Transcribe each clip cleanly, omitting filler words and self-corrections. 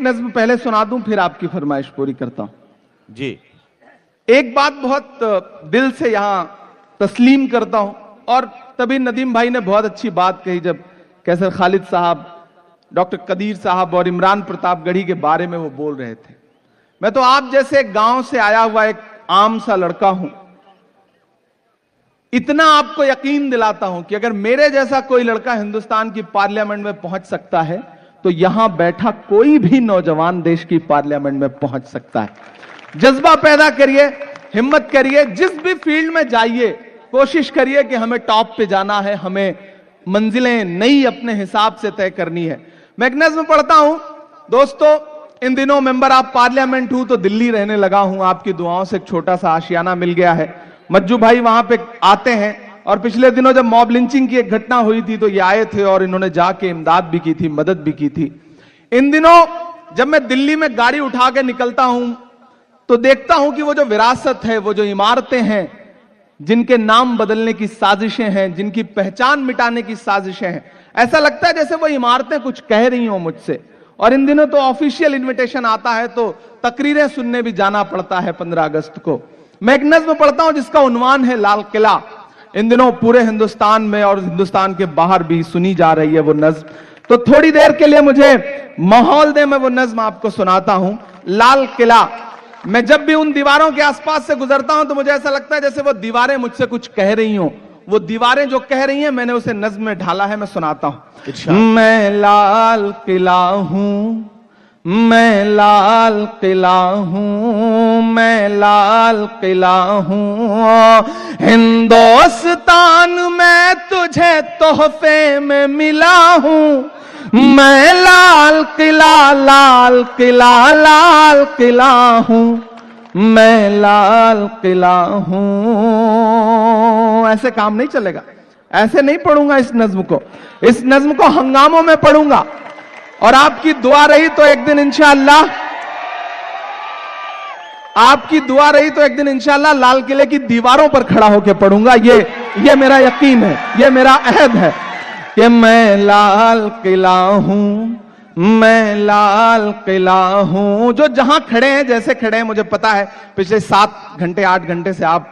नज्म पहले सुना दूं, फिर आपकी फरमाइश पूरी करता हूं जी। एक बात बहुत दिल से यहां तस्लीम करता हूं, और तभी नदीम भाई ने बहुत अच्छी बात कही जब कैसर खालिद साहब, डॉक्टर कदीर साहब और इमरान प्रतापगढ़ी के बारे में वो बोल रहे थे। मैं तो आप जैसे एक गांव से आया हुआ एक आम सा लड़का हूं। इतना आपको यकीन दिलाता हूं कि अगर मेरे जैसा कोई लड़का हिंदुस्तान की पार्लियामेंट में पहुंच सकता है तो यहां बैठा कोई भी नौजवान देश की पार्लियामेंट में पहुंच सकता है। जज्बा पैदा करिए, हिम्मत करिए, जिस भी फील्ड में जाइए कोशिश करिए कि हमें टॉप पे जाना है, हमें मंजिलें नई अपने हिसाब से तय करनी है। मैं एक नज्म पढ़ता हूं दोस्तों। इन दिनों मेंबर ऑफ पार्लियामेंट हूं तो दिल्ली रहने लगा हूं। आपकी दुआओं से एक छोटा सा आशियाना मिल गया है। मज्जू भाई वहां पे आते हैं, और पिछले दिनों जब मॉब लिंचिंग की एक घटना हुई थी तो ये आए थे और इन्होंने जाके इमदाद भी की थी, मदद भी की थी। इन दिनों जब मैं दिल्ली में गाड़ी उठा के निकलता हूं तो देखता हूं कि वो जो विरासत है, वो जो इमारतें हैं, जिनके नाम बदलने की साजिशें हैं, जिनकी पहचान मिटाने की साजिशें हैं, ऐसा लगता है जैसे वो इमारतें कुछ कह रही हो मुझसे। और इन दिनों तो ऑफिशियल इनविटेशन आता है तो तकरीरें सुनने भी जाना पड़ता है 15 अगस्त को। मैं एक नज्म पढ़ता हूं जिसका उन्वान है लाल किला। इन दिनों पूरे हिंदुस्तान में और हिंदुस्तान के बाहर भी सुनी जा रही है वो नज्म, तो थोड़ी देर के लिए मुझे माहौल दे, मैं वो नज्म आपको सुनाता हूं। लाल किला। मैं जब भी उन दीवारों के आसपास से गुजरता हूं तो मुझे ऐसा लगता है जैसे वो दीवारें मुझसे कुछ कह रही हों। वो दीवारें जो कह रही हैं मैंने उसे नज्म में ढाला है, मैं सुनाता हूं। मैं लाल किला हूं, मैं लाल किला हूं, मैं लाल किला हूं, हिंदुस्तान में तुझे तोहफे में मिला हूं। मैं लाल किला, लाल किला, लाल किला हूं, मैं लाल किला हूं। ऐसे काम नहीं चलेगा, ऐसे नहीं पढ़ूंगा इस नज्म को। इस नज्म को हंगामों में पढ़ूंगा, और आपकी दुआ रही तो एक दिन इंशाअल्लाह, आपकी दुआ रही तो एक दिन इंशाअल्लाह लाल किले की दीवारों पर खड़ा होकर पढ़ूंगा। ये मेरा यकीन है, ये मेरा अहद है कि मैं लाल किला हूं, मैं लाल किला हूं। जो जहां खड़े हैं, जैसे खड़े हैं, मुझे पता है पिछले 7 घंटे 8 घंटे से आप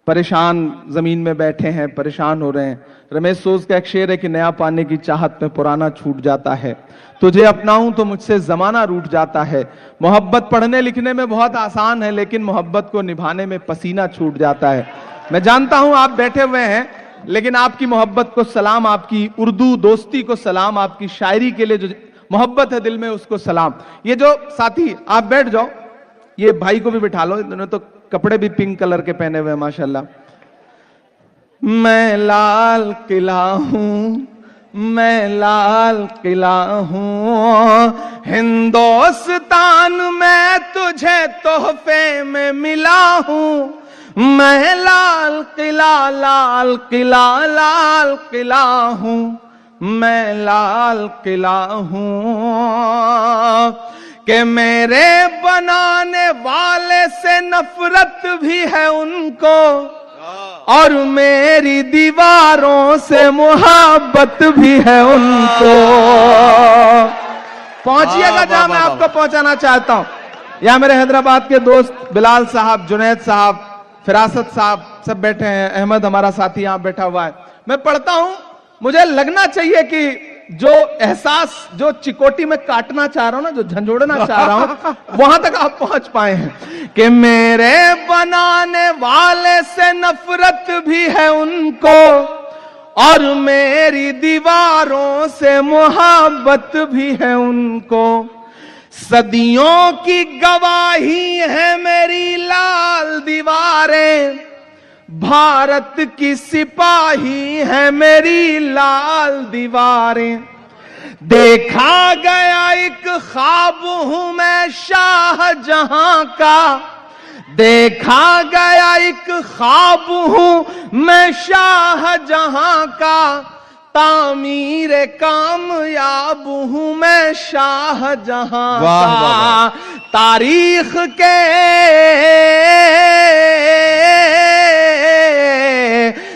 परेशान जमीन में बैठे हैं, परेशान हो रहे हैं। रमेश सोज का एक शेर है कि नया पाने की चाहत में पुराना छूट जाता है, तुझे अपनाऊं तो मुझसे जमाना रूठ जाता है। मोहब्बत पढ़ने लिखने में बहुत आसान है, लेकिन मोहब्बत को निभाने में पसीना छूट जाता है। मैं जानता हूं आप बैठे हुए हैं, लेकिन आपकी मोहब्बत को सलाम, आपकी उर्दू दोस्ती को सलाम, आपकी शायरी के लिए जो मोहब्बत है दिल में उसको सलाम। ये जो साथी, आप बैठ जाओ, ये भाई को भी बिठा लो, इन्होंने तो कपड़े भी पिंक कलर के पहने हुए माशाल्लाह। मैं लाल किला हूं, मैं लाल किला हूं, हिंदुस्तान में तुझे तोहफे में मिला हूं। मैं लाल किला, लाल किला, लाल किला हूं, मैं लाल किला हूं, कि मेरे बनाने वाले से नफरत भी है उनको, और मेरी दीवारों से मोहब्बत भी है उनको। पहुंचिएगा जहां मैं आपको पहुंचाना चाहता हूं। यहां मेरे हैदराबाद के दोस्त बिलाल साहब, जुनैद साहब, फिरासत साहब सब बैठे हैं, अहमद हमारा साथी यहां बैठा हुआ है। मैं पढ़ता हूं, मुझे लगना चाहिए कि जो एहसास, जो चिकोटी में काटना चाह रहा हूं ना, जो झंझोड़ना चाह रहा हूं, वहां तक आप पहुंच पाए हैं कि मेरे बनाने वाले से नफरत भी है उनको, और मेरी दीवारों से मोहब्बत भी है उनको। सदियों की गवाही है मेरी लाल दीवारें, भारत की सिपाही है मेरी लाल दीवारें। देखा गया एक ख्वाब हूं मैं शाहजहां का, देखा गया एक ख्वाब हूं मैं शाहजहां का, तामीर कामयाब हूं मैं शाहजहां का। तारीख के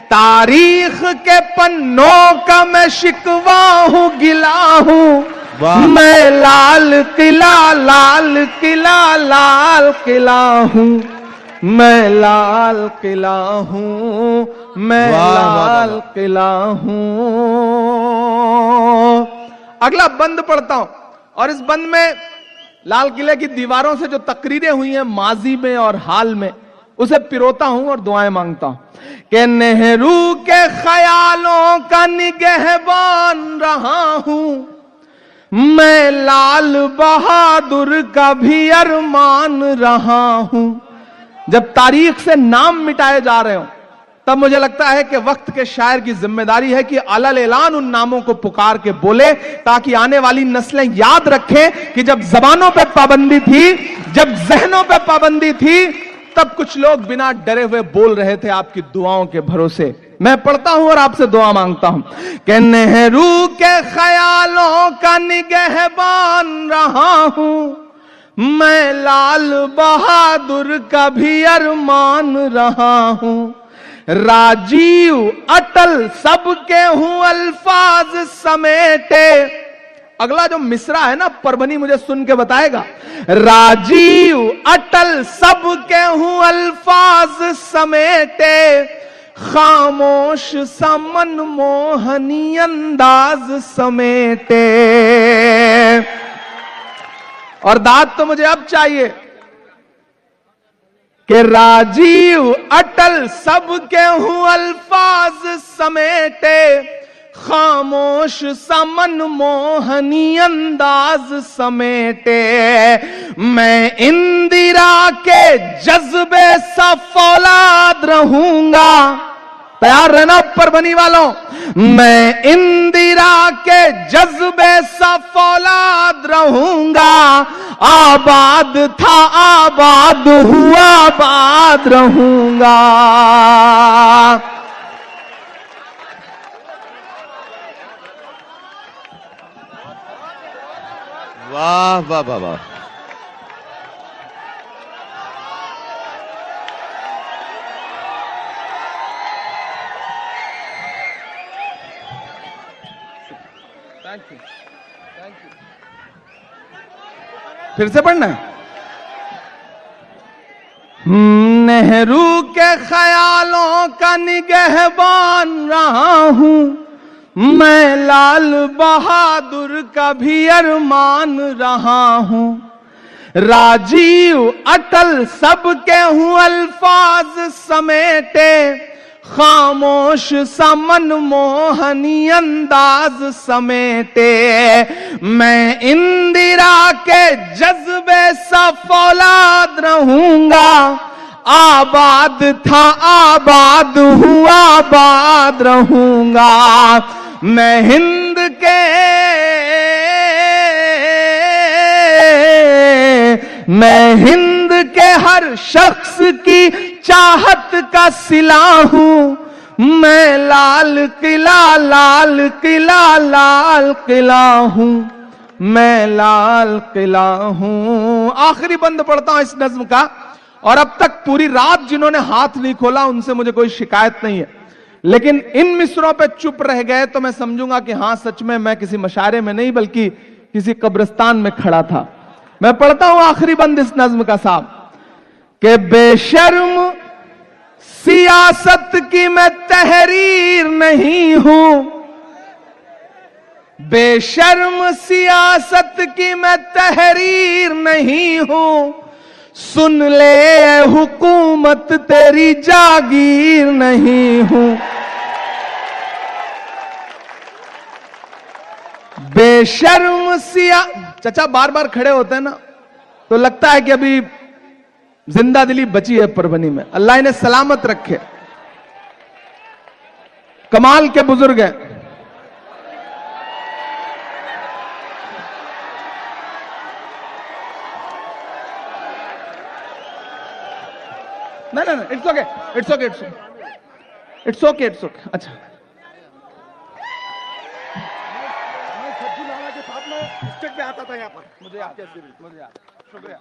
तारीख के पन्नों का मैं शिकवा हूं, गिला हूं, मैं लाल किला लाल किला लाल किला हूँ, मैं लाल किला हूँ, मैं लाल किला हूँ। अगला बंद पढ़ता हूं और इस बंद में लाल किले की दीवारों से जो तकरीरें हुई हैं माजी में और हाल में, उसे पिरोता हूं और दुआएं मांगता हूं कि नेहरू के ख्यालों का निगहबान रहा हूं, मैं लाल बहादुर का भी अरमान रहा हूं। जब तारीख से नाम मिटाए जा रहे हो तब मुझे लगता है कि वक्त के शायर की जिम्मेदारी है कि अलल ऐलान उन नामों को पुकार के बोले, ताकि आने वाली नस्लें याद रखें कि जब जबानों पे पाबंदी थी, जब जहनों पे पाबंदी थी, तब कुछ लोग बिना डरे हुए बोल रहे थे आपकी दुआओं के भरोसे। मैं पढ़ता हूं और आपसे दुआ मांगता हूं कि नेहरू के ख्यालों का निगहबान रहा हूं, मैं लाल बहादुर का भी अरमान रहा हूं। राजीव अटल सबके हूं अल्फाज समेटे। अगला जो मिसरा है ना, परभनी मुझे सुन के बताएगा। राजीव अटल सबके हूं अल्फाज समेटे, खामोश सा मनमोहनी अंदाज समेटे। और दाद तो मुझे अब चाहिए कि राजीव अटल सबके हूं अल्फाज समेटे, खामोश सा मनमोहनी अंदाज समेटे। मैं इंदिरा के जज्बे सा फौलाद रहूंगा। तैयार रहना परभनी वालों। मैं इंदिरा के जज्बे सा फौलाद रहूंगा, आबाद था आबाद हुआ आबाद रहूंगा। वाह वाह वाह वाह। Thank you, thank you. फिर से पढ़ना है। नेहरू के ख्यालों का निगहबान रहा हूं, मैं लाल बहादुर का भी अरमान रहा हूं। राजीव अटल सबके हूं अल्फाज समेटे, खामोश सा मनमोहनी अंदाज समेटे। मैं इंदिरा के जज्बे सा फौलाद रहूंगा, आबाद था आबाद हुआ आबाद रहूंगा। मैं हिंद के हर शख्स की चाहत का सिला हूं, मैं लाल किला लाल किला लाल किला हूं, मैं लाल किला हूं। आखिरी बंद पढ़ता हूं इस नज्म का। और अब तक पूरी रात जिन्होंने हाथ नहीं खोला उनसे मुझे कोई शिकायत नहीं है, लेकिन इन मिसरों पे चुप रह गए तो मैं समझूंगा कि हां सच में मैं किसी मशारे में नहीं बल्कि किसी कब्रिस्तान में खड़ा था। मैं पढ़ता हूं आखिरी बंद इस नज्म का साहब कि बेशर्म सियासत की मैं तहरीर नहीं हूं, बेशर्म सियासत की मैं तहरीर नहीं हूं, सुन ले हुकूमत तेरी जागीर नहीं हूं। बेशर्म चाचा बार बार खड़े होते हैं ना तो लगता है कि अभी जिंदा दिली बची है परभनी में। अल्लाह इन्हें सलामत रखे। कमाल के बुजुर्ग हैं। नहीं नहीं it's okay it's okay it's okay it's okay it's okay. अच्छा पे आता था यहाँ पर, मुझे याद शुक्रिया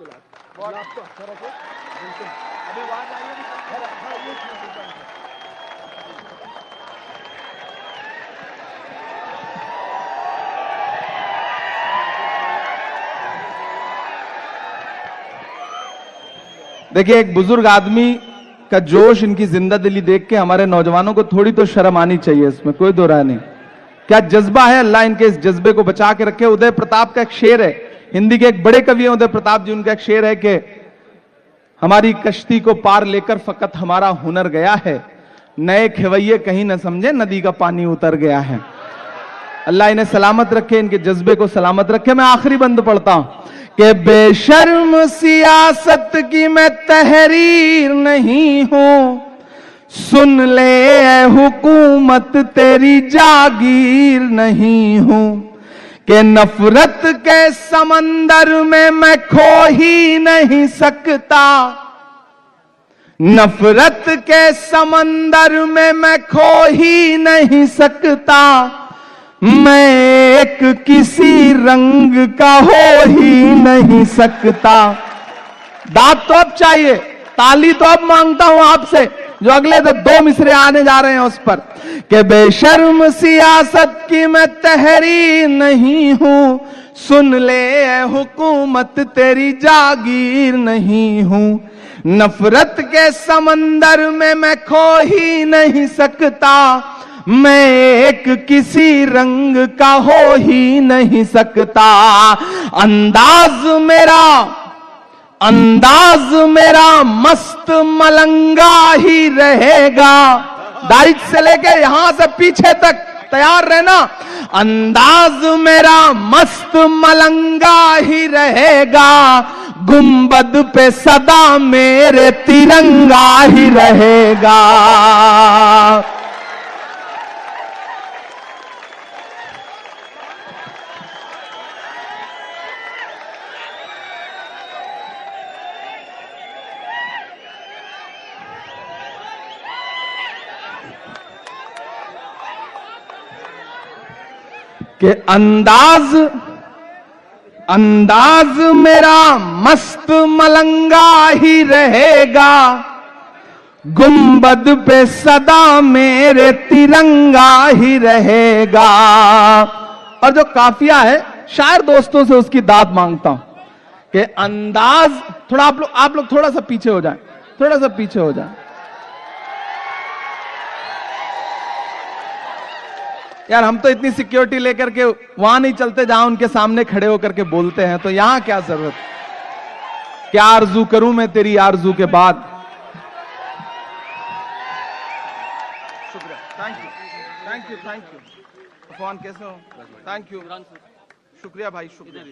बहुत आपको अच्छा रखे। अभी आवाज आई है। देखिए, एक बुजुर्ग आदमी का जोश, इनकी जिंदा दिली देख के हमारे नौजवानों को थोड़ी तो शर्म आनी चाहिए, इसमें कोई दो राय नहीं। क्या जज्बा है, अल्लाह इनके इस जज्बे को बचा के रखे। उदय प्रताप का एक शेर है, हिंदी के एक बड़े कवि हैं उदय प्रताप जी, उनका एक शेर है कि हमारी कश्ती को पार लेकर फकत हमारा हुनर गया है, नए खेवैये कहीं न समझे नदी का पानी उतर गया है। अल्लाह इन्हें सलामत रखे, इनके जज्बे को सलामत रखे। मैं आखिरी बंद पढ़ता हूं कि बेशर्म सियासत की मैं तहरीर नहीं हूं, सुन ले ऐ हुकूमत तेरी जागीर नहीं हूं, कि नफरत के समंदर में मैं खो ही नहीं सकता, नफरत के समंदर में मैं खो ही नहीं सकता, मैं एक किसी रंग का हो ही नहीं सकता। दाद तो अब चाहिए, ताली तो अब मांगता हूं आपसे, जो अगले 2 मिसरे आने जा रहे हैं उस पर, कि बेशर्म सियासत की मैं तहरीर नहीं हूं, सुन ले ऐ हुकूमत तेरी जागीर नहीं हूं, नफरत के समंदर में मैं खो ही नहीं सकता, मैं एक किसी रंग का हो ही नहीं सकता। अंदाज मेरा मस्त मलंगा ही रहेगा, दाइट से लेके यहां से पीछे तक तैयार रहना। अंदाज मेरा मस्त मलंगा ही रहेगा, गुंबद पे सदा मेरे तिरंगा ही रहेगा। कि अंदाज मेरा मस्त मलंगा ही रहेगा, गुंबद पे सदा मेरे तिरंगा ही रहेगा। और जो काफिया है, शायर दोस्तों से उसकी दाद मांगता हूं कि अंदाज, थोड़ा आप लोग थोड़ा सा पीछे हो जाएं, थोड़ा सा पीछे हो जाएं। यार हम तो इतनी सिक्योरिटी लेकर के वहां नहीं चलते जहां उनके सामने खड़े होकर के बोलते हैं, तो यहां क्या जरूरत, क्या आरजू करूं मैं तेरी आरजू के बाद। शुक्रिया, थैंक यू। अफवान कैसे हो? थैंक यू, शुक्रिया भाई, शुक्रिया।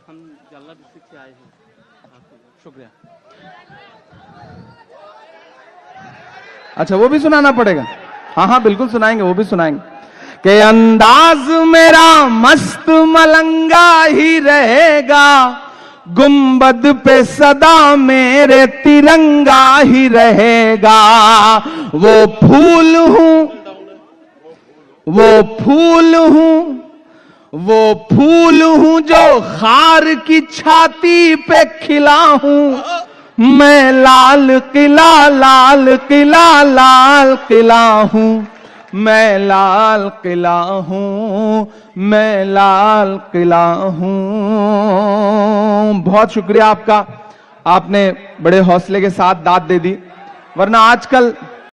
हम जल्ला डिस्ट्रिक्ट से आए हैं। शुक्रिया। अच्छा, वो भी सुनाना पड़ेगा? हाँ बिल्कुल सुनाएंगे, वो भी सुनाएंगे। कि अंदाज मेरा मस्त मलंगा ही रहेगा, गुंबद पे सदा मेरे तिरंगा ही रहेगा। वो फूल हूं जो खार की छाती पे खिला हूं, मैं लाल किला हूं, मैं लाल किला हूं। बहुत शुक्रिया आपका, आपने बड़े हौसले के साथ दाद दे दी, वरना आजकल